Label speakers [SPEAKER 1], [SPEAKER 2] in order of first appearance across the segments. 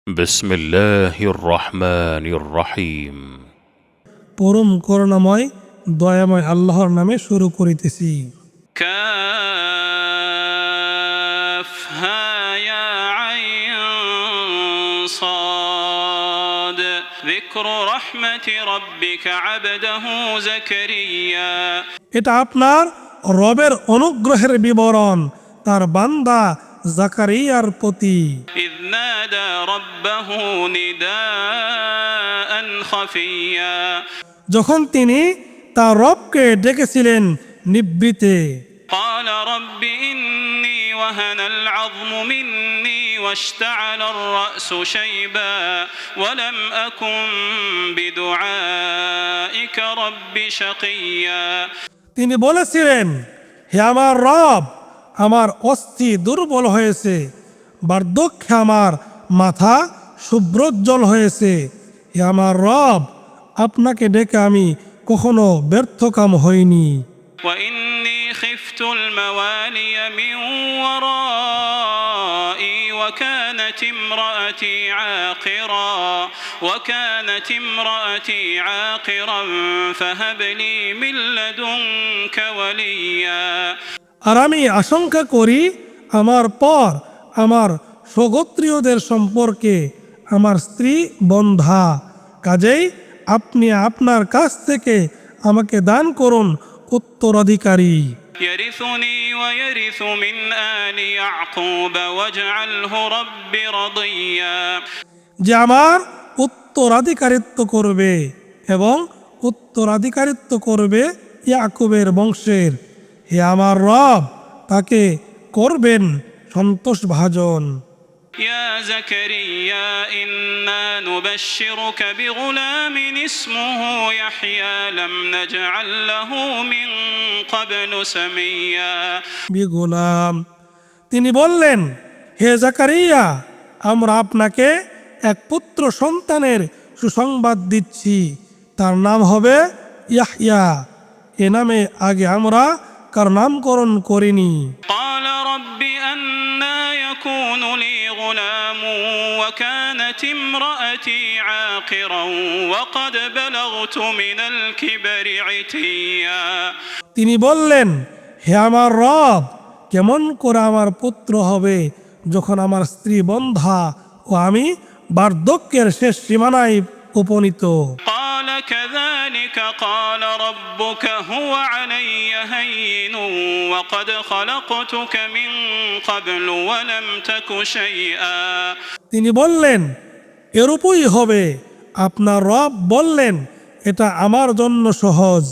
[SPEAKER 1] بسم الله الرحمن الرحيم
[SPEAKER 2] পরম করুণাময় দয়াময় আল্লাহর নামে শুরু করিতেছি।
[SPEAKER 3] كافها يا عين صاد ذكر رحمة ربك عبده زكريا
[SPEAKER 2] এটা আপনার রবের অনুগ্রহের বিবরণ তার বান্দা জাকারিয়ার প্রতি।
[SPEAKER 3] إذ نادى ربه نداء خفيا
[SPEAKER 2] যখন তিনি তার রবকে ডেকেছিলেন নিভৃতে।
[SPEAKER 3] قال رب إني وهن العظم مني واشتعل الرأس شيبا ولم أكن بدعائك رب شقيا
[SPEAKER 2] তিনি বলেছিলেন, হে আমার রব, আমার অস্থি দুর্বল হয়েছে, বার্ধক্যে আমার মাথা শুভ্রোজ্জ্বল হয়েছে। হে আমার রব, আপনাকে ডেকে আমি কখনো ব্যর্থকাম হইনি।
[SPEAKER 3] وإني خفت الموالي من ورائي وكانت امرأتي عاقرا فهب لي من لدنك وليا
[SPEAKER 2] আর আমি আশঙ্কা করি আমার পর আমার স্বগোত্রীয়দের সম্পর্কে আমার স্ত্রী বন্ধা, কাজেই আপনি আপনার কাছ থেকে আমাকে দান করুন উত্তরাধিকারী।
[SPEAKER 3] يرثني ويرث من آل يعقوب واجعله رب رضيا
[SPEAKER 2] যে আমার উত্তরাধিকারিত্ব করবে এবং উত্তরাধিকারিত্ব করবে ইয়াকুবের বংশের। হে আমার রব, তাকে করবেন সন্তোষভাজন।
[SPEAKER 3] يا زكريا إنا نبشرك بغلام اسمه يحيى لم نجعل له من قبل سميا
[SPEAKER 2] বিগুলাম, তিনি বললেন, হে জাকারিয়া, আমরা আপনাকে এক পুত্র সন্তানের সুসংবাদ দিচ্ছি, তার নাম হবে ইয়াহইয়া। এ নামে আগে আমরা কার নামকরণ করিনি।
[SPEAKER 3] قال رب أنا يكون لي غلام وكانت امرأتي عاقرا وقد بلغت من الكبر عتيا
[SPEAKER 2] তিনি বললেন, হে আমার রব, কেমন করে আমার পুত্র হবে যখন আমার স্ত্রী বন্ধা ও আমি বার্ধক্যের শেষ সীমানায় উপনীত।
[SPEAKER 3] قال كذلك قال ربك هو علي هين وقد خلقتك من قبل ولم تك شيئا
[SPEAKER 2] তিনি বললেন, এরূপই হবে। আপনার রব বললেন, এটা আমার জন্য সহজ,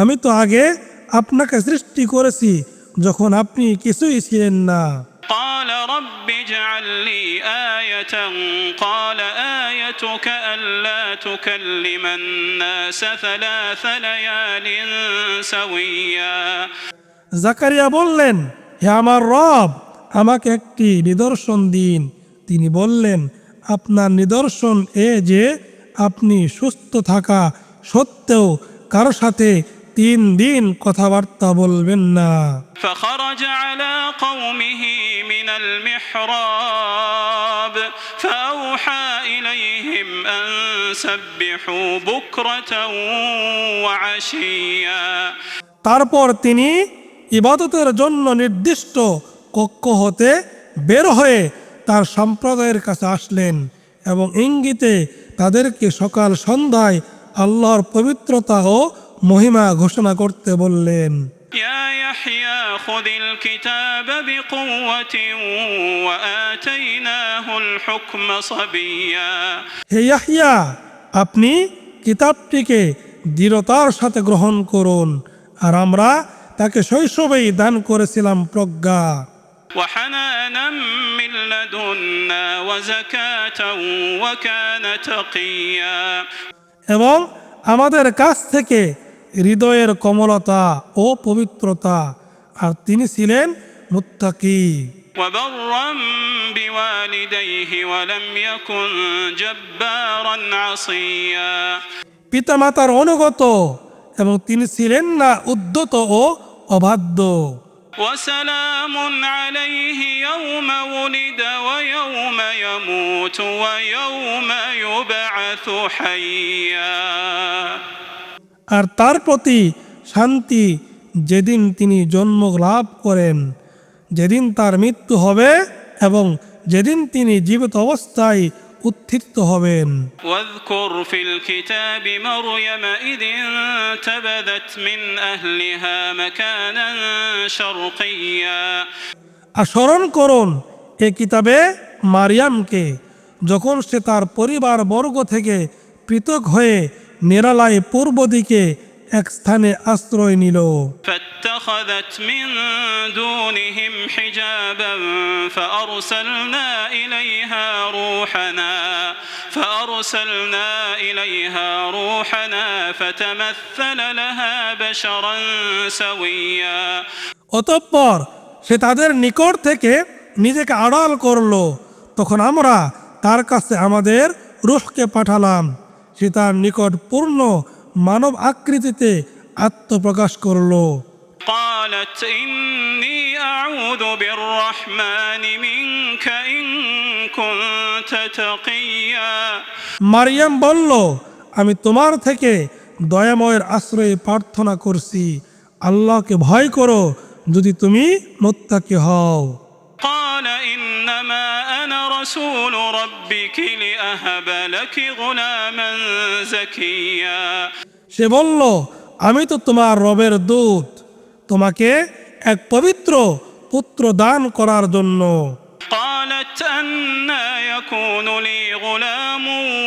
[SPEAKER 2] আমি তো আগে আপনাকে সৃষ্টি করেছি যখন আপনি কিছুই ছিলেন না।
[SPEAKER 3] قال رب اجعل لي آية قال آيتك ألا تكلم الناس 3 ليال سويا
[SPEAKER 2] জাকারিয়া বললেন, হে আমার রব, আমাকে একটি নিদর্শন দিন। তিনি বললেন, আপনার নিদর্শন এ যে আপনি সুস্থ থাকা সত্ত্বেও কারো সাথে 3 দিন কথাবার্তা বলবেন না।
[SPEAKER 3] فخرج على قومه من المحراب فأوحى إليهم أن سبحوا بكرة وعشيا
[SPEAKER 2] তারপর তিনি ইবাদতের জন্য নির্দিষ্ট কক্ষ হতে বের হয়ে তার সম্প্রদায়ের কাছে আসলেন এবং ইঙ্গিতে তাদেরকে সকাল সন্ধ্যায় আল্লাহর পবিত্রতা ও মহিমা ঘোষণা করতে বললেন।
[SPEAKER 3] يا يحيى خذ الكتاب بقوة وآتيناه الحكم صبيا
[SPEAKER 2] হে ইয়াহইয়া, আপনি কিতাবটিকে দৃঢ়তার সাথে গ্রহণ করুন, আর আমরা তাকে শৈশবেই দান করেছিলাম প্রজ্ঞা।
[SPEAKER 3] وحنانا من لدنا وزكاة وكان تقيا
[SPEAKER 2] এবং আমাদের কাছ থেকে হৃদয়ের কোমলতা ও পবিত্রতা, আর তিনি ছিলেন মুত্তাকি।
[SPEAKER 3] وبرا بوالديه ولم يكن جبارا عصيا
[SPEAKER 2] পিতামাতার অনুগত এবং তিনি ছিলেন না উদ্ধত ও অবাধ্য।
[SPEAKER 3] وسلام عليه يوم ولد ويوم يموت ويوم يبعث حيا
[SPEAKER 2] আর তার প্রতি শান্তি যেদিন তিনি জন্ম লাভ করেন, যেদিন তার মৃত্যু হবে এবং যেদিন তিনি জীবিত অবস্থায় উত্থিত হবেন।
[SPEAKER 3] واذكر في الكتاب مريم إذ انتبذت من أهلها مكانا شرقيا
[SPEAKER 2] আর স্মরণ করুন এ কিতাবে মারিয়ামকে, যখন সে তার পরিবার বর্গ থেকে পৃথক হয়ে নিরালায় পূর্ব দিকে এক স্থানে আশ্রয় নিল।
[SPEAKER 3] فاتخذت من دونهم حجابا فأرسلنا إليها روحنا فتمثل لها بشرا سويا
[SPEAKER 2] অতঃপর সে তাদের নিকট থেকে নিজেকে আড়াল করল। তখন আমরা তার কাছে আমাদের রূহকে পাঠালাম। সে তার নিকট পূর্ণ মানব আকৃতিতে আত্মপ্রকাশ করল।
[SPEAKER 3] قالت إني أعوذ بالرحمن منك إن كنت تقيا
[SPEAKER 2] মারিয়াম বলল, আমি তোমার থেকে দয়াময়ের আশ্রয় প্রার্থনা করছি, আল্লাহকে ভয় করো যদি তুমি মুত্তাকি হও।
[SPEAKER 3] قال إنما أنا رسول ربك لأهب لك غلاما زكيا
[SPEAKER 2] সে বলল, আমি তো তোমার রবের দূত, তোমাকে এক পবিত্র পুত্র দান করার জন্য।
[SPEAKER 3] قالت أنى يكون لي غلام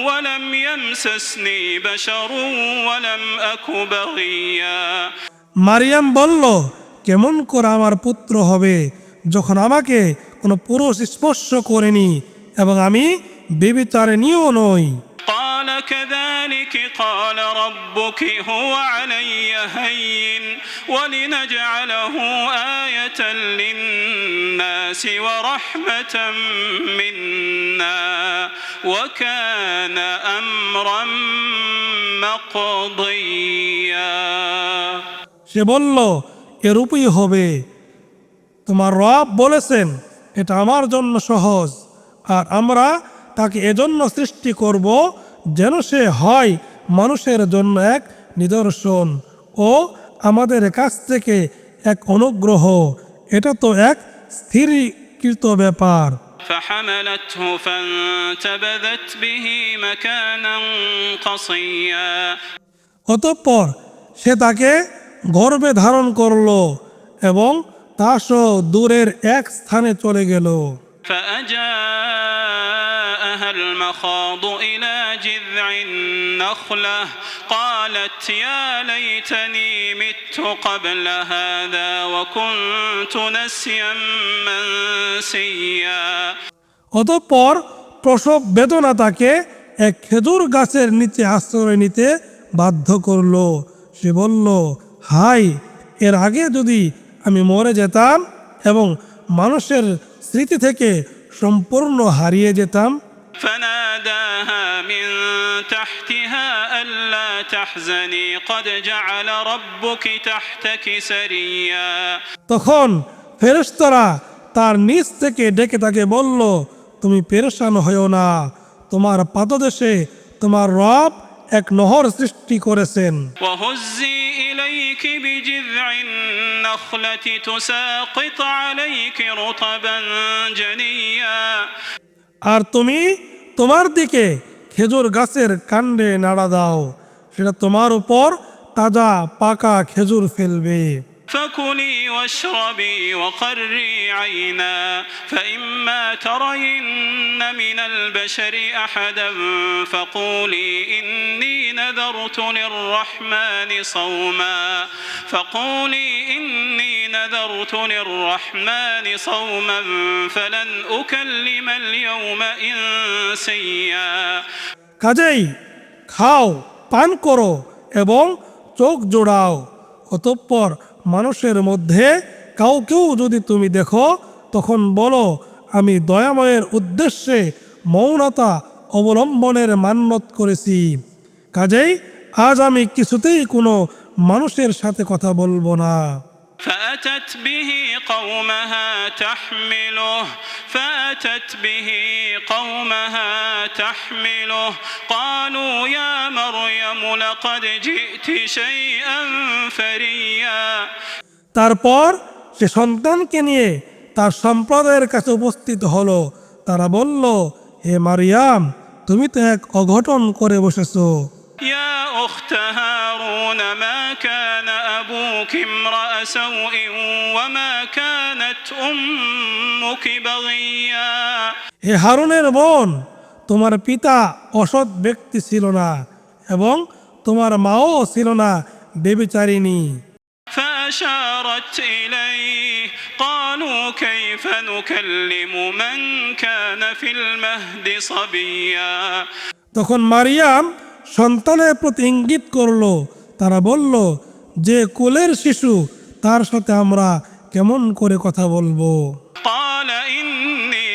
[SPEAKER 3] ولم يمسسني بشر ولم أك بغيا
[SPEAKER 2] মারিয়াম বলল, কেমন করে আমার পুত্র হবে যখন আমাকে কোনো পুরুষ স্পর্শ করেনি এবং আমি ব্যভিচারিণীও নই।
[SPEAKER 3] قال كذلك قال ربك هو علي هين ولنجعله آية للناس ورحمة منا وكان أمرا مقضيا
[SPEAKER 2] সে বলল, এরূপই হবে, তোমার রব বলেছেন এটা আমার জন্য সহজ, আর আমরা তাকে এজন্য সৃষ্টি করব যেন সে হয় মানুষের জন্য এক নিদর্শন ও আমাদের কাছ থেকে এক অনুগ্রহ। এটা তো এক স্থিরীকৃত ব্যাপার।
[SPEAKER 3] فحملته فانتبذت به مكانا قصيا
[SPEAKER 2] অতঃপর সে তাকে গর্ভে ধারণ করল এবং তা সহ দূরের এক স্থানে চলে গেল।
[SPEAKER 3] فأجاءها المخاض إلى جذع النخلة قالت يا ليتني مت قبل هذا وكنت نسيا منسيا
[SPEAKER 2] অতঃপর প্রসব বেদনা তাকে এক খেজুর গাছের নিচে আশ্রয় নিতে বাধ্য করল। সে বলল, হায়, এর আগে যদি আমি মরে যেতাম এবং মানুষের স্মৃতি থেকে সম্পূর্ণ হারিয়ে যেতাম।
[SPEAKER 3] فناداها من تحتها ألا تحزني قد جعل ربك تحتك سريا
[SPEAKER 2] তখন ফেরেশতারা তার নিচ থেকে ডেকে তাকে বলল, তুমি পেরেশান হইও না, তোমার পাদদেশে তোমার রব এক নহর সৃষ্টি করেছেন।
[SPEAKER 3] وهزي إليك بجذع النخلة تساقط عليك رطبا جنيا
[SPEAKER 2] আর তুমি তোমার দিকে খেজুর গাছের কাণ্ডে নাড়া দাও, সেটা তোমার উপর তাজা পাকা খেজুর ফেলবে।
[SPEAKER 3] فكلي واشربي وقري عينا فإما ترين من البشر أحدا فقولي إني نذرت للرحمن صوما فلن أكلم اليوم إنسيا
[SPEAKER 2] কাজেই খাও, পান করো এবং চোখ জোড়াও। অতঃপর মানুষের মধ্যে কাউকেও যদি তুমি দেখো তখন বলো, আমি দয়াময়ের উদ্দেশ্যে মৌনতা অবলম্বনের মান্যত করেছি। কাজেই আজ আমি কিছুতেই কোনো মানুষের সাথে কথা বলবো না।
[SPEAKER 3] فأتت به قومها تحمله قالوا يا مريم لقد جئت شيئا فريا
[SPEAKER 2] তারপর সে সন্তানকে নিয়ে তার সম্প্রদায়ের কাছে উপস্থিত হলো। তারা বলল, হে মারিয়াম, তুমি তো এক অঘটন করে বসেছো।
[SPEAKER 3] يا أخت هارون ما كان أبوك امرأ سوء وما كانت أمك بغيا
[SPEAKER 2] হে হারুনের বোন, তোমার পিতা অসৎ ব্যক্তি ছিল না এবং তোমার মাও ছিল না ব্যভিচারিণী।
[SPEAKER 3] فأشارت إليه قالوا كيف نكلم من كان في المهد صبيا
[SPEAKER 2] তখন মারিয়াম সন্তানের প্রতি ইঙ্গিত করলো। তারা বলল, যে কোলের শিশু তার সাথে আমরা কেমন করে কথা বলবো?
[SPEAKER 3] قال إني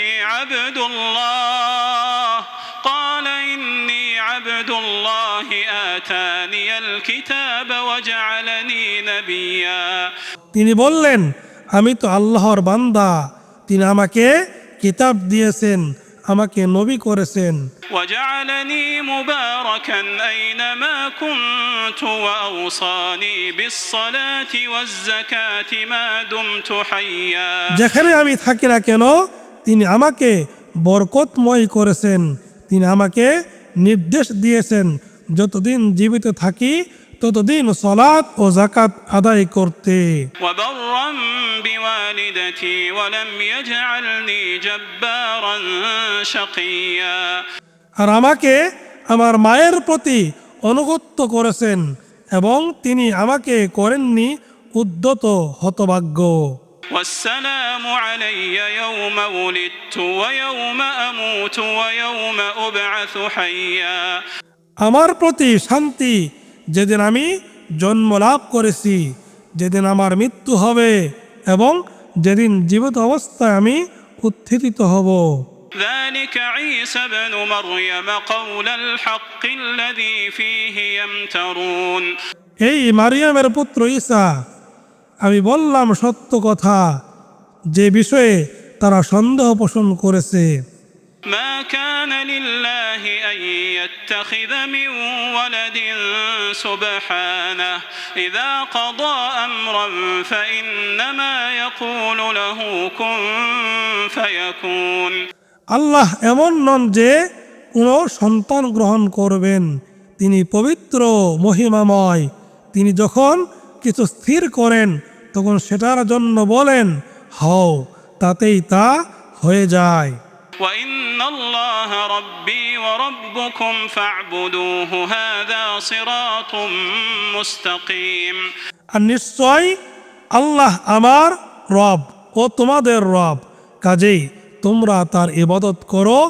[SPEAKER 3] عبد الله آتاني الكتاب وجعلني نبيا
[SPEAKER 2] তিনি বললেন, আমি তো আল্লাহর বান্দা, তিনি আমাকে কিতাব দিয়েছেন, আমাকে নবী করেছেন।
[SPEAKER 3] وجعلني مباركا أينما كنت وأوصاني بالصلاة والزكاة ما دمت حيا
[SPEAKER 2] যেখানে আমি থাকি না কেন তিনি আমাকে বরকতময় করেছেন, তিনি আমাকে নির্দেশ দিয়েছেন যতদিন জীবিত থাকি ততদিন সালাত ও যাকাত আদায় করতে।
[SPEAKER 3] وبرا بوالدتي ولم يجعلني جبارا شقيا
[SPEAKER 2] আর আমাকে আমার মায়ের প্রতি অনুগত্য করেছেন এবং তিনি আমাকে করেননি উদ্ধত হতভাগ্য।
[SPEAKER 3] والسلام علي يوم ولدت ويوم أموت ويوم أبعث حيا
[SPEAKER 2] আমার প্রতি শান্তি যেদিন আমি জন্ম লাভ করেছি, যেদিন আমার মৃত্যু হবে এবং যেদিন জীবিত অবস্থায় আমি উত্থিত হব।
[SPEAKER 3] ذلك عيسى ابن مريم قول الحق الذي فيه يمترون
[SPEAKER 2] এই মারিয়ামের পুত্র ঈসা, আমি বললাম সত্য কথা, যে বিষয়ে তারা সন্দেহ পোষণ করেছে।
[SPEAKER 3] ما كان لله أن يتخذ من ولد سبحانه إذا قضى أمرا فإنما يقول له كن فيكون
[SPEAKER 2] আল্লাহ এমন নন যে কোনো সন্তান গ্রহণ করবেন, তিনি পবিত্র মহিমাময়। তিনি যখন কিছু স্থির করেন তখন সেটার জন্য বলেন হও, তাতেই তা হয়ে যায়।
[SPEAKER 3] وإن الله ربي وربكم فاعبدوه هذا صراط مستقيم
[SPEAKER 2] আর নিশ্চয় আল্লাহ আমার রব ও তোমাদের রব, কাজেই তোমরা তার ইবাদত করো,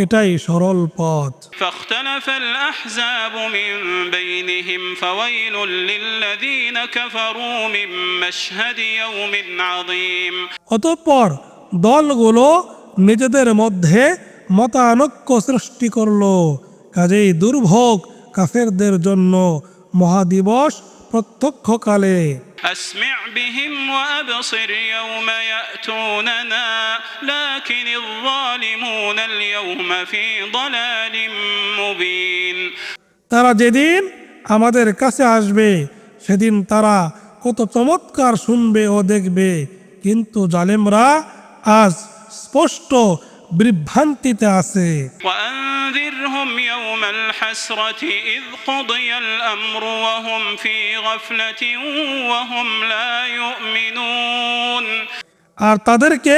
[SPEAKER 2] এটাই সরল পথ।
[SPEAKER 3] فاختلف الأحزاب من بينهم فويل للذين كفروا من مشهد يوم عظيم
[SPEAKER 2] অতঃপর দলগুলো নিজেদের মধ্যে মতানৈক্য সৃষ্টি করলো, কাজেই দুর্ভোগ কাফেরদের জন্য মহাদিবস প্রত্যক্ষকালে।
[SPEAKER 3] أسمع بهم وأبصر يوم يأتوننا لكن الظالمون اليوم في ضلال مبين
[SPEAKER 2] তারা যেদিন আমাদের কাছে আসবে সেদিন তারা কত চমৎকার শুনবে ও দেখবে, কিন্তু জালেমরা আজ স্পষ্ট বিভ্রান্তিতে আছে।
[SPEAKER 3] وأنذرهم يوم الحسرة إذ قضي الأمر وهم في غفلة وهم لا يؤمنون
[SPEAKER 2] আর তাদেরকে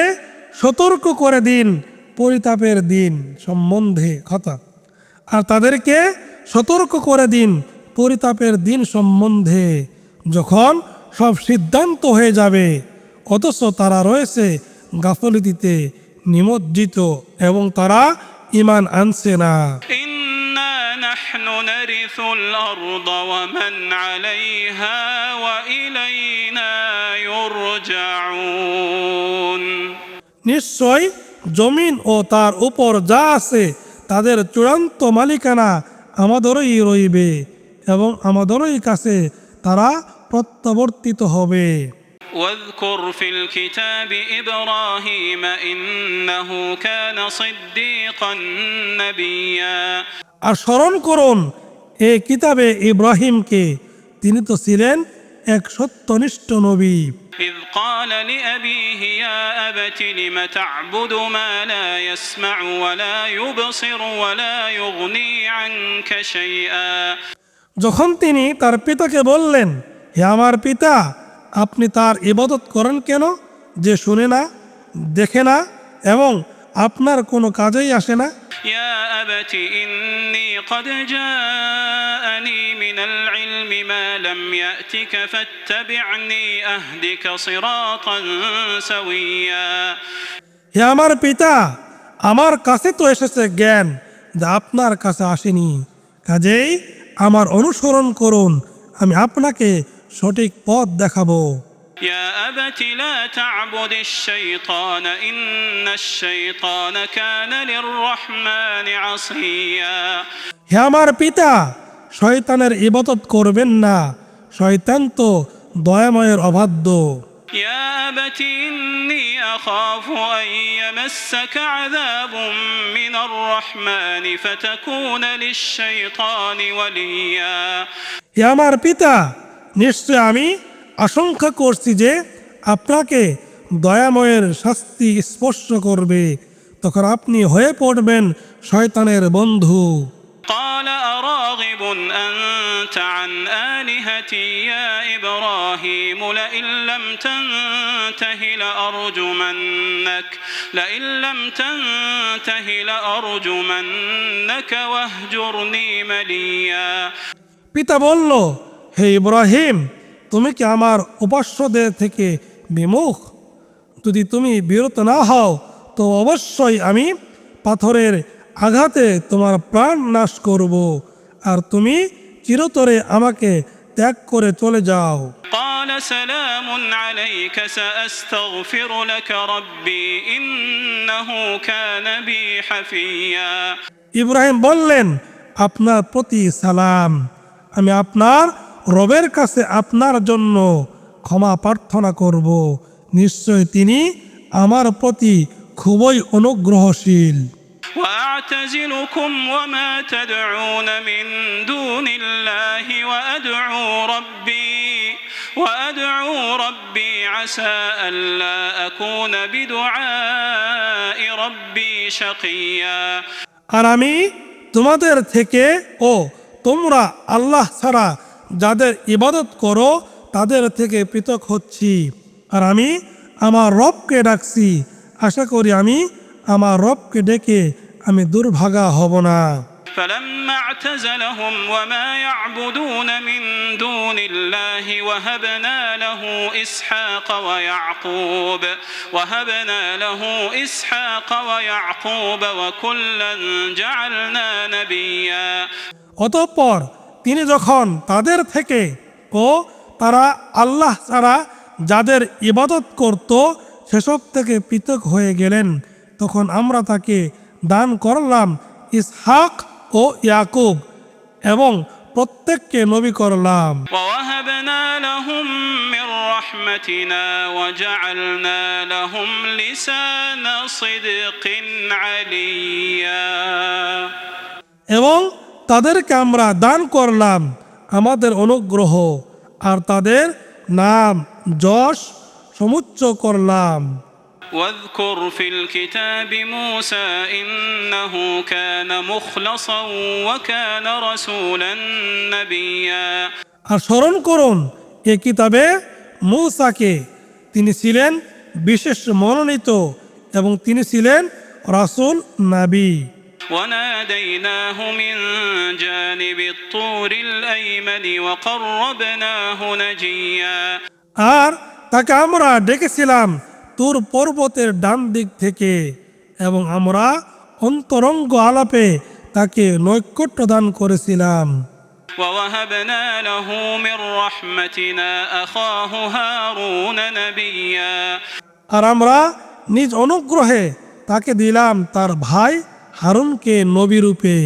[SPEAKER 2] সতর্ক করে দিন পরিতাপের দিন সম্বন্ধে আর তাদেরকে সতর্ক করে দিন পরিতাপের দিন সম্বন্ধে, যখন সব সিদ্ধান্ত হয়ে যাবে অথচ তারা রয়েছে গাফলতিতে নিমজ্জিত এবং তারা ঈমান আনছে না।
[SPEAKER 3] إنا نحن نرث الأرض ومن عليها وإلينا يرجعون
[SPEAKER 2] নিশ্চয় জমিন ও তার উপর যা আছে তাদের চূড়ান্ত মালিকানা আমাদেরই রইবে এবং আমাদেরই কাছে তারা প্রত্যাবর্তিত হবে।
[SPEAKER 3] واذكر في الكتاب إبراهيم إنه كان صديقا نبيا
[SPEAKER 2] আর স্মরণ করুন এই কিতাবে ইব্রাহিমকে, তিনি তো ছিলেন এক সত্যনিষ্ঠ নবী।
[SPEAKER 3] إذ قال لأبيه يا أبت لم تعبد ما لا يسمع ولا يبصر ولا يغني عنك شيئا
[SPEAKER 2] যখন তিনি তার পিতাকে বললেন, হে আমার পিতা, আপনি তার ইবাদত করেন কেন, যে শুনে না, দেখে না এবং আপনার কোনো কাজেই আসে না।
[SPEAKER 3] يا أبت إني قد جاءني من العلم ما لم يأتك فاتبعني أهدك صراطا سويا
[SPEAKER 2] হে আমার পিতা, আমার কাছে তো এসেছে জ্ঞান যা আপনার কাছে আসেনি, কাজেই আমার অনুসরণ করুন, আমি আপনাকে সঠিক পথ দেখাবো।
[SPEAKER 3] يا أبت لا تعبد الشيطان إن الشيطان كان للرحمن عصيا
[SPEAKER 2] হে আমার পিতা, শয়তানের ইবাদত করবেন না, শয়তান তো দয়াময়ের অবাধ্য।
[SPEAKER 3] يا أبت إني أخاف أن يمسك عذاب من الرحمن فتكون للشيطان وليا
[SPEAKER 2] হে আমার পিতা, নিশ্চয় আমি আশঙ্কা করছি যে আপনাকে দয়াময়ের শাস্তি স্পর্শ করবে, তখন আপনি হয়ে পড়বেন শয়তানের বন্ধু।
[SPEAKER 3] قال أراغب أنت عن آلهتي يا إبراهيم لئن لم تنته لأرجمنك واهجرني مليا
[SPEAKER 2] পিতা বলল, হে ইব্রাহিম, তুমি কি আমার উপাস্যদের থেকে বিমুখ? যদি তুমি বিরত না হও তো অবশ্যই আমি পাথরের আঘাতে তোমার প্রাণ নাশ করব, আর তুমি চিরতরে আমাকে ত্যাগ করে চলে যাও।
[SPEAKER 3] قال سلام عليك سأستغفر لك ربي إنه كان بي حفيا
[SPEAKER 2] ইব্রাহিম বললেন, আপনার প্রতি সালাম, আমি আপনার রবের কাছে আপনার জন্য ক্ষমা প্রার্থনা করব, নিশ্চয় তিনি আমার প্রতি খুবই অনুগ্রহশীল।
[SPEAKER 3] وأعتزلكم وما تدعون من دون الله وأدعو ربي عسى ألا أكون بدعاء ربي شقيا
[SPEAKER 2] আর আমি তোমাদের থেকে ও তোমরা আল্লাহ ছাড়া যাদের ইবাদত করো তাদের থেকে পৃথক হচ্ছি, আর আমি আমার রবকে ডাকছি, আশা করি আমি আমার রবকে ডেকে আমি দুর্ভাগা হব না।
[SPEAKER 3] فلما اعتزلهم وما يعبدون من دون الله وهبنا له إسحاق ويعقوب وكلا جعلنا نبيا
[SPEAKER 2] অতঃপর তিনি যখন তাদের থেকে ও তারা আল্লাহ ছাড়া যাদের ইবাদত করত সেসব থেকে পৃথক হয়ে গেলেন, তখন আমরা তাকে দান করলাম ইসহাক ও ইয়াকুব এবং প্রত্যেককে নবী করলাম।
[SPEAKER 3] ووهبنا لهم من رحمتنا وجعلنا لهم لسان صدق عليا
[SPEAKER 2] এবং তাদেরকে আমরা দান করলাম আমাদের অনুগ্রহ, আর তাদের নাম যশ সমুচ্চ করলাম।
[SPEAKER 3] واذكر في الكتاب موسى إنه كان مخلصا وكان رسولا نبيا
[SPEAKER 2] আর স্মরণ করুন এই কিতাবে মূসাকে, তিনি ছিলেন বিশেষ মনোনীত এবং তিনি ছিলেন রাসূল নবী।
[SPEAKER 3] وناديناه من جانب الطور الأيمن وقربناه نجيا
[SPEAKER 2] আর তাকে আমরা ডেকেছিলাম তুর পর্বতের ডান দিক থেকে এবং আমরা অন্তরঙ্গ আলাপে তাকে নৈকট্য দান করেছিলাম।
[SPEAKER 3] ووهبنا له من رحمتنا أخاه هارون نبيا
[SPEAKER 2] আর আমরা নিজ অনুগ্রহে তাকে দিলাম তার ভাই হারুনকে নবী রূপে।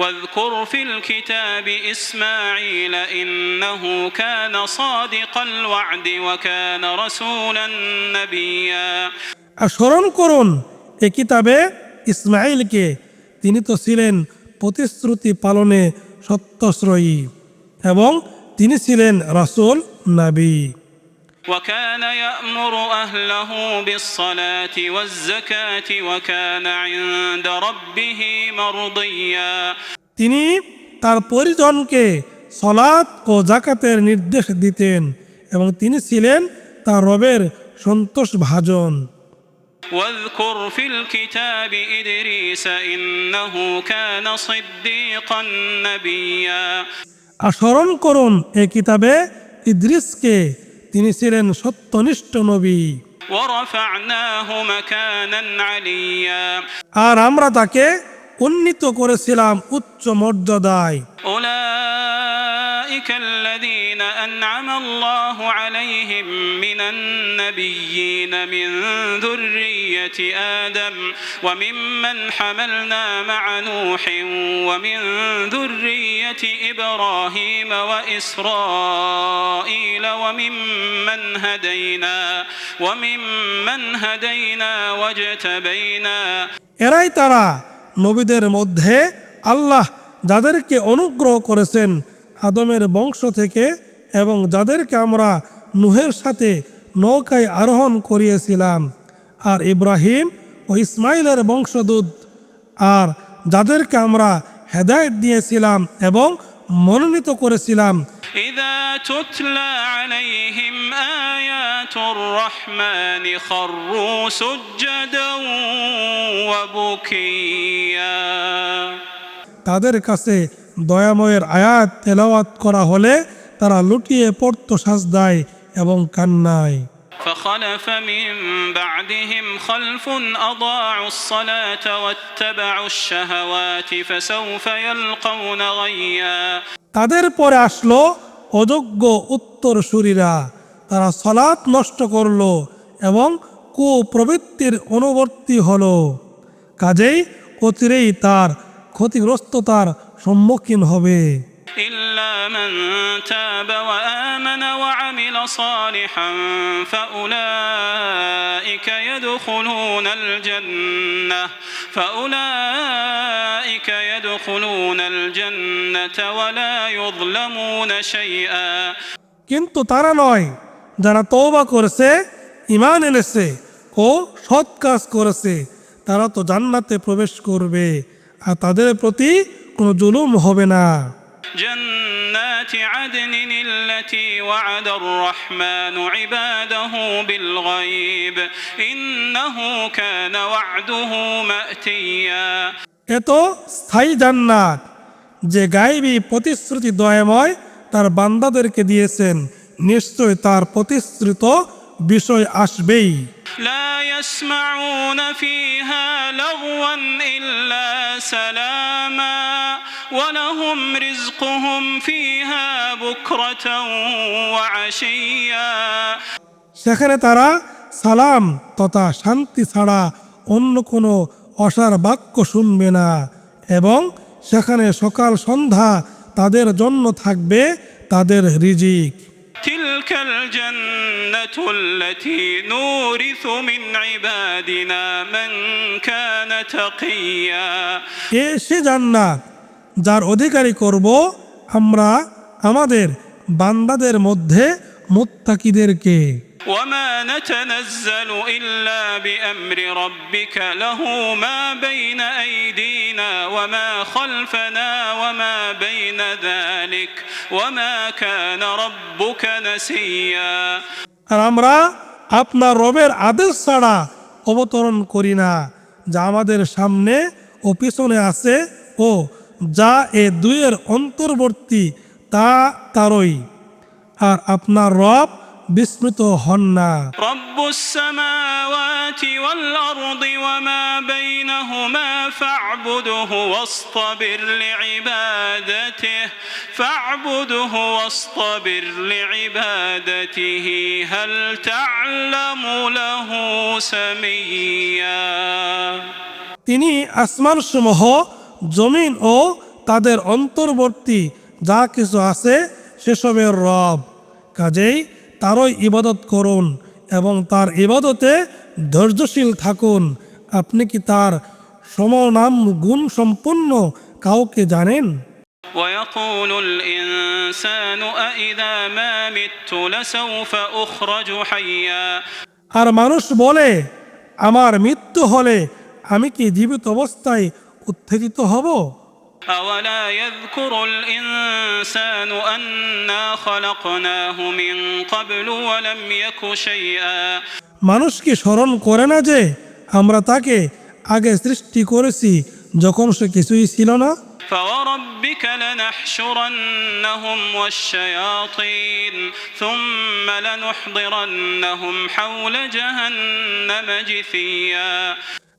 [SPEAKER 3] واذكر في الكتاب إسماعيل إنه كان صادق الوعد وكان رسولا نبيا
[SPEAKER 2] আর স্মরণ করুন এ কিতাবে ইসমাঈলকে, তিনি তো ছিলেন প্রতিশ্রুতি পালনে সত্যশ্রয়ী এবং তিনি ছিলেন রাসূল নবী।
[SPEAKER 3] وكان يأمر أهله بالصلاة والزكاة وكان عند ربه مرضيا
[SPEAKER 2] তিনি তার পরিজনকে সালাত ও যাকাতের নির্দেশ দিতেন এবং তিনি ছিলেন তার রবের সন্তোষভাজন।
[SPEAKER 3] واذكر في الكتاب إدريس إنه كان صديقا نبيا
[SPEAKER 2] আর স্মরণ করুন এই কিতাবে ইদ্রিসকে, তিনি ছিলেন সত্যনিষ্ঠ নবী।
[SPEAKER 3] ورفعناه مكانا عليا
[SPEAKER 2] আর আমরা তাকে উন্নীত করেছিলাম উচ্চ মর্যাদায়।
[SPEAKER 3] أولئك الذين أنعم الله عليهم من النبيين من ذرية آدم وممن حملنا مع نوح ومن ذرية إبراهيم وإسرائيل وممن هدينا واجتبينا
[SPEAKER 2] এরাই তারা নবীদের মধ্যে আল্লাহ যাদেরকে অনুগ্রহ করেছেন আদমের বংশ থেকে এবং যাদেরকে আমরা নূহের সাথে নৌকায় আরোহণ করিয়েছিলাম, আর ইব্রাহিম ও ইসমাইলের বংশদূত, আর যাদেরকে আমরা হেদায়েত দিয়েছিলাম এবং মনোনীত করেছিলাম।
[SPEAKER 3] إذا تتلى عليهم آيات الرحمن خروا سجدا وبكيا
[SPEAKER 2] তাদের কাছে দয়াময়ের আয়াত তেলাওয়াত করা হলে তারা লুটিয়ে পড়তো সাজদায় এবং কান্নায়।
[SPEAKER 3] فخلف من بعدهم خلف أضاعوا الصلاة واتبعوا الشهوات فسوف يلقون غيا
[SPEAKER 2] তাদের পরে আসলো অযোগ্য উত্তরসূরিরা, তারা সালাত নষ্ট করলো এবং কুপ্রবৃত্তির অনুবর্তী হলো, কাজেই অচিরেই তার ক্ষতিগ্রস্ততার সম্মুখীন হবে।
[SPEAKER 3] إلا من تاب وآمن وعمل صالحا فأولئك يدخلون الجنة ولا يظلمون شيئا
[SPEAKER 2] কিন্তু তারা নয় যারা তওবা করেছে, ঈমান এনেছে ও সৎ কাজ করেছে, তারা তো জান্নাতে প্রবেশ করবে আর তাদের প্রতি কোনো জুলুম হবে না।
[SPEAKER 3] جنات عدن التي وعد الرحمن عباده بالغيب إنه كان وعده مأتيا
[SPEAKER 2] এত স্থায়ী জান্নাত যে গায়েবী প্রতিশ্রুতি দয়াময় তার বান্দাদেরকে দিয়েছেন, নিশ্চয় তার প্রতিশ্রুত বিষয় আসবেই।
[SPEAKER 3] لا يسمعون فيها لغوا إلا سلاما ولهم رزقهم فيها بكرة وعشيا
[SPEAKER 2] সেখানে তারা সালাম তথা শান্তি ছাড়া অন্য কোনো অসার বাক্য শুনবে না এবং সেখানে সকাল সন্ধ্যা তাদের জন্য থাকবে তাদের রিজিক।
[SPEAKER 3] تلك الجنة التي نورث من عبادنا من كان تقيا
[SPEAKER 2] সে জান্নাত যার অধিকারী করব আমরা আমাদের বান্দাদের মধ্যে মুত্তাকিদেরকে।
[SPEAKER 3] وما نتنزل إلا بأمر ربك له ما بين أيدينا وما خلفنا وما بين ذلك وما كان ربك نسيا
[SPEAKER 2] আর আমরা আপনার রবের আদেশ ছাড়া অবতরণ করি না, যা আমাদের সামনে ও পিছনে আছে ও যা এ দুইয়ের অন্তর্বর্তী তা তারই, আর আপনার রব বিস্মৃত হন না।
[SPEAKER 3] رب السماوات والأرض وما بينهما فاعبده واصطبر لعبادته هل تعلم له سميا
[SPEAKER 2] তিনি আসমানসমূহ, জমিন ও তাদের অন্তর্বর্তী যা কিছু আছে সেসবের রব। কাজেই তারই ইবাদত করুন এবং তার ইবাদতে ধৈর্যশীল থাকুন। আপনি কি তার সমনাম গুণ সম্পন্ন কাউকে জানেন?
[SPEAKER 3] ويقول الإنسان أإذا ما مت لسوف أخرج حيا
[SPEAKER 2] আর মানুষ বলে, আমার মৃত্যু হলে আমি কি জীবিত অবস্থায় উত্থিত হব?
[SPEAKER 3] أولا يذكر الإنسان أنا خلقناه من قبل ولم يك شيئا
[SPEAKER 2] মানুষ কি স্মরণ করে না যে আমরা তাকে আগে সৃষ্টি করেছি যখন সে কিছুই ছিল না?
[SPEAKER 3] فوربك لنحشرنهم والشياطين ثم لنحضرنهم حول جهنم جثيا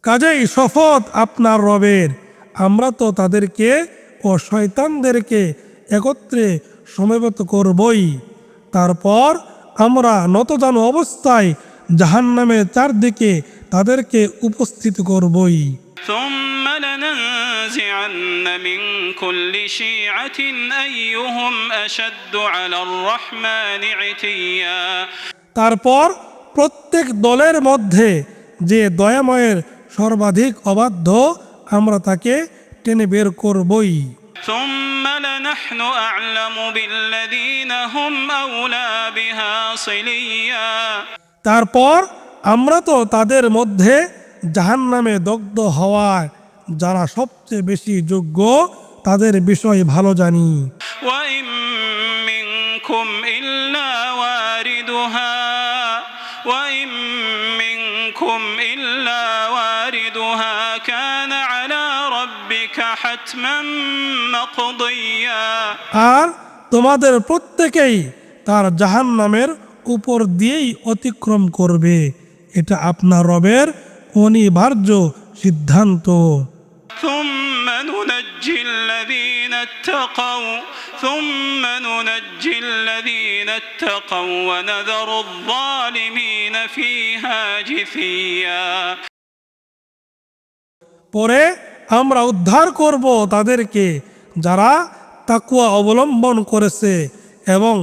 [SPEAKER 2] কাজেই শপথ আপনার রবের, আমরা তো তাদেরকে ও শয়তানদেরকে একত্রে সমবেত করবই। তারপর আমরা নতজানু অবস্থায় জাহান্নামের চারদিকে তাদেরকে উপস্থিত করবই।
[SPEAKER 3] ثم لننزعن من كل شيعة أيهم أشد على الرحمن عتيا
[SPEAKER 2] তারপর প্রত্যেক দলের মধ্যে যে দয়াময়ের সর্বাধিক অবাধ্য আমরা তাকে টেনে বের করবই।
[SPEAKER 3] ثم لنحن أعلم بالذين هم أولى بها صليا
[SPEAKER 2] তারপর আমরা তো তাদের মধ্যে জাহান্নামে দগ্ধ হওয়ার যারা সবচেয়ে বেশি যোগ্য তাদের বিষয় ভালো জানি।
[SPEAKER 3] وإن منكم إلا واردها وإن منكم إلا واردها كان على ربك حتما مقضيا
[SPEAKER 2] আর তোমাদের প্রত্যেকেই তার জাহান্নামের উপর দিয়েই অতিক্রম করবে, এটা আপনার রবের অনিবার্য সিদ্ধান্ত।
[SPEAKER 3] ثم ننجي الذين اتقوا ثم ننجي الذين اتقوا ونذر الظالمين فيها جثيا
[SPEAKER 2] পরে আমরা উদ্ধার করব তাদেরকে যারা তাকওয়া অবলম্বন করেছে এবং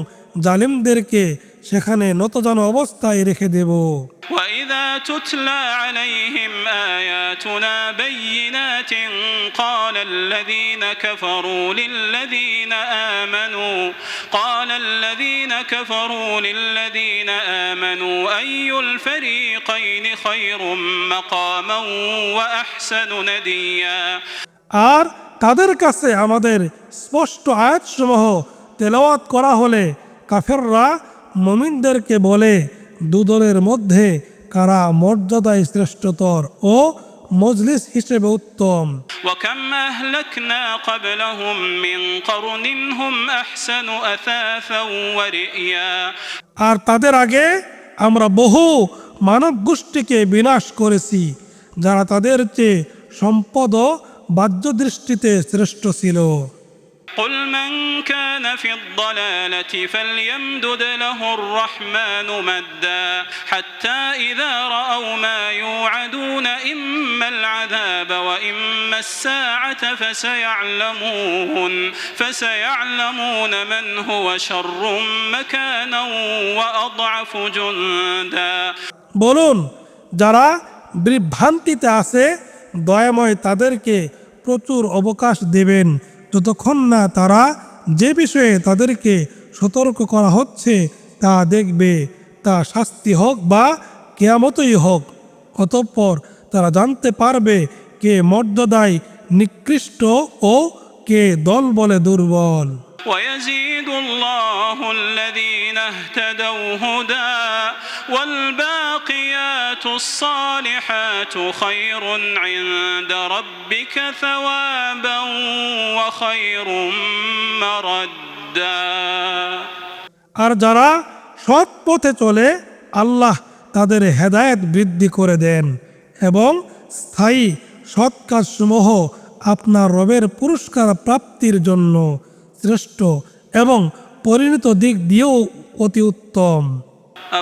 [SPEAKER 2] জালিমদেরকে সেখানে নতজানু অবস্থায় রেখে দেব।
[SPEAKER 3] وإذا تتلى عليهم آياتنا بينات قال الذين كفروا للذين آمنوا أي الفريقين خير مقاما وأحسن نديا
[SPEAKER 2] আর তাদের কাছে আমাদের স্পষ্ট আয়াতসমূহ তেলাওয়াত করা হলে কাফেররা মুমিনদেরকে বলে, দুদলের মধ্যে কারা মর্যাদায় শ্রেষ্ঠতর ও মজলিস হিসেবে উত্তম।
[SPEAKER 3] وكم أهلكنا قبلهم من قرن هم أحسن أثاثا ورئيا
[SPEAKER 2] আর তাদের আগে আমরা বহু মানব গোষ্ঠীকে বিনাশ করেছি যারা তাদের চেয়ে সম্পদ ও বাহ্য দৃষ্টিতে শ্রেষ্ঠ ছিল।
[SPEAKER 3] قل من كان في الضلالة فليمدد له الرحمن مدا حتى إذا رأوا ما يوعدون إما العذاب وإما الساعة فسيعلمون من هو شر مكانا وأضعف جندا
[SPEAKER 2] বলুন, যারা বিভ্রান্তিতে আছে দয়াময় তাদেরকে প্রচুর অবকাশ দেবেন যতক্ষণ না তারা যে বিষয়ে তাদেরকে সতর্ক করা হচ্ছে তা দেখবে, তা শাস্তি হোক বা কিয়ামতই হোক। অতঃপর তারা জানতে পারবে কে মর্যাদায় নিকৃষ্ট ও কে দল বলে দুর্বল।
[SPEAKER 3] ويزيد الله الذين اهتدوا هدى والباقيات الصالحات خير عند ربك ثوابا وخير مردا
[SPEAKER 2] আর যারা সৎ পথে চলে আল্লাহ তাদের হেদায়েত বৃদ্ধি করে দেন এবং স্থায়ী সৎ কাজসমূহ আপনার রবের পুরস্কার প্রাপ্তির জন্য শ্রেষ্ঠ এবং পরিণত দিক দিয়েও অতি উত্তম।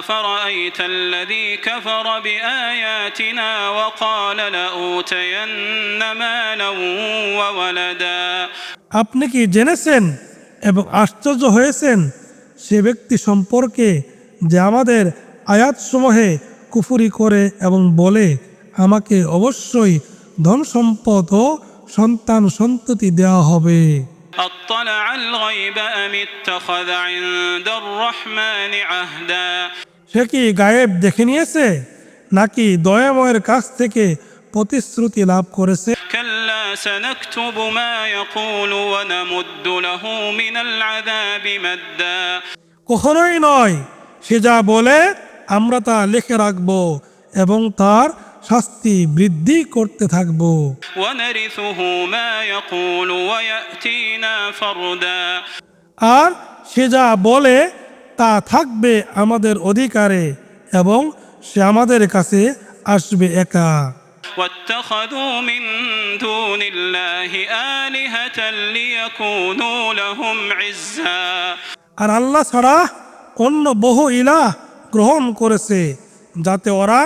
[SPEAKER 3] أفرأيت الذي كفر بآياتنا وقال لأوتين مالا وولدا
[SPEAKER 2] আপনি কি জেনেছেন এবং আশ্চর্য হয়েছেন সে ব্যক্তি সম্পর্কে যে আমাদের আয়াতসমূহে কুফরি করে এবং বলে আমাকে অবশ্যই ধন সম্পদ ও সন্তান সন্ততি দেওয়া হবে।
[SPEAKER 3] أطلع الغيب أم اتخذ عند الرحمن عهدا
[SPEAKER 2] সে কি গায়েব দেখে নিয়েছে নাকি দয়াময়ের কাছ থেকে প্রতিশ্রুতি লাভ করেছে?
[SPEAKER 3] كلا سنكتب ما يقول ونمد له من العذاب مدا
[SPEAKER 2] কখনোই নয়, সে যা বলে আমরা তা লিখে রাখব এবং তার শাস্তি বৃদ্ধি করতে থাকব।
[SPEAKER 3] ونرثه ما يقول ويأتينا فردا
[SPEAKER 2] আর সে যা বলে তা থাকবে আমাদের অধিকারে এবং সে আমাদের কাছে আসবে একা।
[SPEAKER 3] واتخذوا من دون الله آلهة ليكونوا لهم عزا
[SPEAKER 2] আর আল্লাহ ছাড়া অন্য বহু ইলাহ গ্রহণ করেছে যাতে ওরা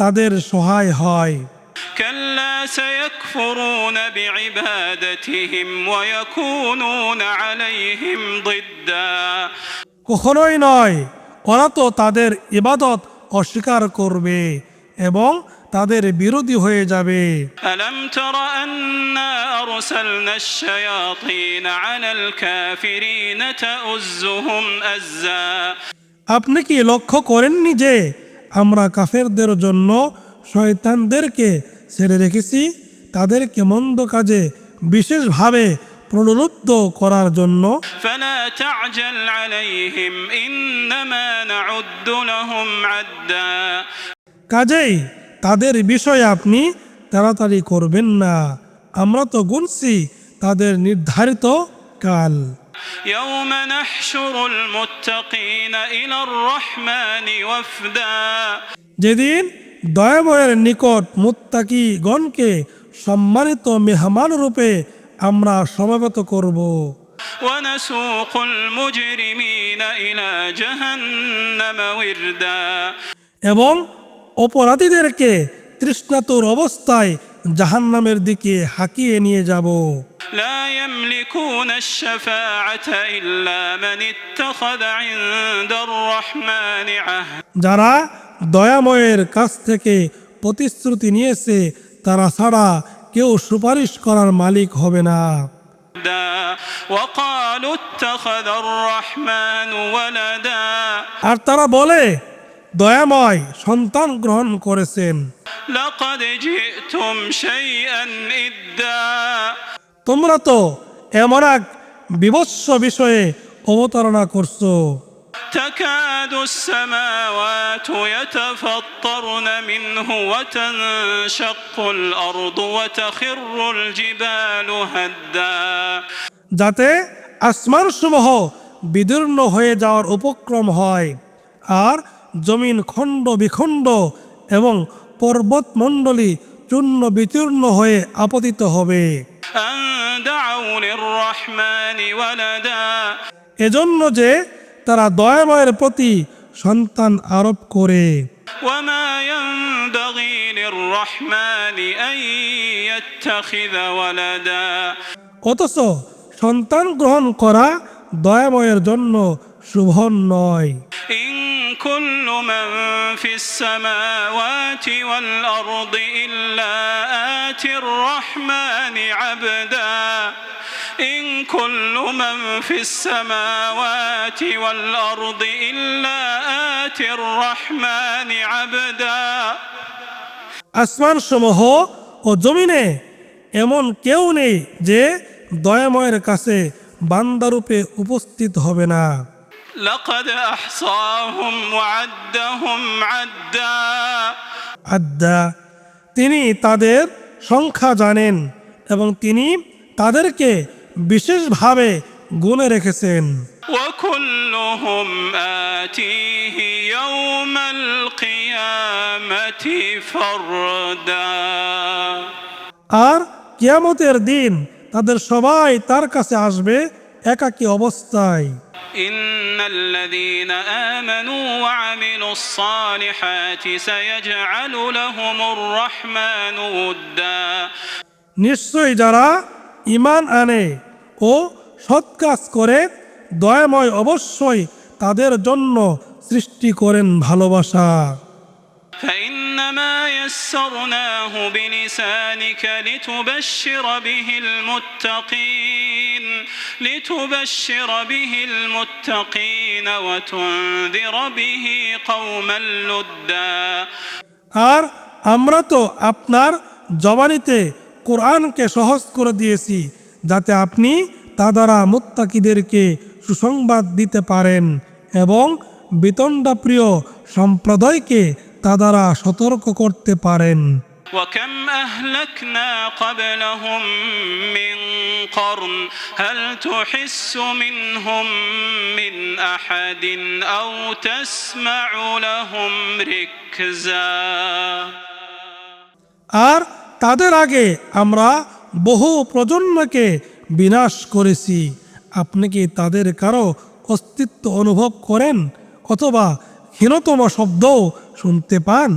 [SPEAKER 2] তাদের সহায় হয়।
[SPEAKER 3] كلا سيكفرون بعبادتهم ويكونون عليهم ضدا
[SPEAKER 2] কখনোই নয়, ওরা তো তাদের ইবাদত অস্বীকার করবে এবং তাদের বিরোধী হয়ে যাবে।
[SPEAKER 3] ألم تر أنا أرسلنا الشياطين على الكافرين تؤزهم أزا
[SPEAKER 2] আপনি কি লক্ষ্য করেননি যে আমরা কাফেরদের জন্য শয়তানদেরকে ছেড়ে রেখেছি তাদেরকে মন্দ কাজে বিশেষভাবে প্রলুব্ধ করার জন্য?
[SPEAKER 3] فلا تعجل عليهم إنما نعد لهم عدا
[SPEAKER 2] কাজেই তাদের বিষয়ে আপনি তাড়াতাড়ি করবেন না, আমরা তো গুনছি তাদের নির্ধারিত কাল।
[SPEAKER 3] يوم نحشر المتقين إلى الرحمن وفدا
[SPEAKER 2] যেদিন দয়াময়ের নিকট মুত্তাকিগণকে সম্মানিত মেহমান রূপে আমরা সমবেত করব।
[SPEAKER 3] ونسوق المجرمين إلى جهنم وردا
[SPEAKER 2] এবং অপরাধীদেরকে তৃষ্ণাতুর অবস্থায় জাহান্নামের দিকে হাঁকিয়ে নিয়ে যাব।
[SPEAKER 3] لا يملكون الشفاعة إلا من اتخذ عند الرحمن عهدا
[SPEAKER 2] যারা দয়াময়ের কাছ থেকে প্রতিশ্রুতি নিয়েছে তারা ছাড়া কেউ সুপারিশ করার মালিক হবে না।
[SPEAKER 3] وقالوا اتخذ الرحمن ولدا
[SPEAKER 2] আর তারা বলে দয়াময় সন্তান গ্রহণ করেছেন।
[SPEAKER 3] لقد جئتم شيئا إدا
[SPEAKER 2] তোমরা তো এমন এক বিভৎস বিষয়ে অবতারণা করছো।
[SPEAKER 3] تكاد السماوات يتفطرن منه وتنشق الأرض وتخر الجبال هدا
[SPEAKER 2] যাতে আসমানসমূহ বিদীর্ণ হয়ে যাওয়ার উপক্রম হয় আর জমিন খণ্ড বিখণ্ড এবং পর্বতমণ্ডলী চূর্ণ বিচূর্ণ হয়ে আপতিত হবে।
[SPEAKER 3] أن دعوا للرحمن ولدا
[SPEAKER 2] এজন্য যে তারা দয়াময়ের প্রতি সন্তান আরোপ করে।
[SPEAKER 3] وما ينبغي للرحمن أن يتخذ ولدا
[SPEAKER 2] অথচ সন্তান গ্রহণ করা দয়াময়ের জন্য শুভ নয়।
[SPEAKER 3] إن كل من في السماوات والأرض إلا آتي الرحمن عبدا إن كل من في السماوات والأرض إلا آتي الرحمن عبدا
[SPEAKER 2] আসমান সমূহ ও জমিনে এমন কেউ নেই যে দয়াময়ের কাছে বান্দারূপে উপস্থিত হবে না।
[SPEAKER 3] لقد أحصاهم وعدهم عدا
[SPEAKER 2] আদ্দা, তিনি তাদের সংখ্যা জানেন এবং তিনি তাদেরকে বিশেষভাবে গুণে রেখেছেন।
[SPEAKER 3] وكلهم آتيه يوم القيامة فردا
[SPEAKER 2] আর কিয়ামতের দিন তাদের সবাই তার কাছে আসবে একাকী অবস্থায়।
[SPEAKER 3] إن الذين آمنوا وعملوا الصالحات سيجعل لهم الرحمن ودا
[SPEAKER 2] নিশ্চয়ই যারা ঈমান আনে ও সৎ কাজ করে দয়াময় অবশ্যই তাদের জন্য সৃষ্টি করেন ভালোবাসা।
[SPEAKER 3] فإنما يسرناه بلسانك لتبشر به المتقين وتنذر به قوما لدا
[SPEAKER 2] আর আমরা তো আপনার জবানিতে কোরআনকে সহজ করে দিয়েছি যাতে আপনি তা দ্বারা মুত্তাকিদেরকে সুসংবাদ দিতে পারেন এবং বিতণ্ডাপ্রিয় সম্প্রদায়কে তা দ্বারা সতর্ক করতে পারেন।
[SPEAKER 3] وكم أهلكنا قبلهم من قرن هل تحس منهم من أحد أو تسمع لهم ركزا
[SPEAKER 2] আর তাদের আগে আমরা বহু প্রজন্মকে বিনাশ করেছি, আপনি কি তাদের কারো অস্তিত্ব অনুভব করেন অথবা ক্ষীণতম শব্দও শুনতে পান?